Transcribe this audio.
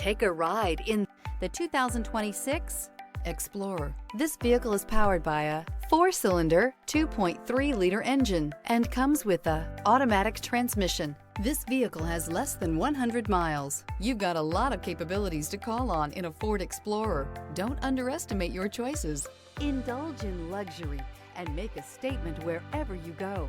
Take a ride in the 2026 Explorer. This vehicle is powered by a 4-cylinder, 2.3-liter engine and comes with a automatic transmission. This vehicle has less than 100 miles. You've got a lot of capabilities to call on in a Ford Explorer. Don't underestimate your choices. Indulge in luxury and make a statement wherever you go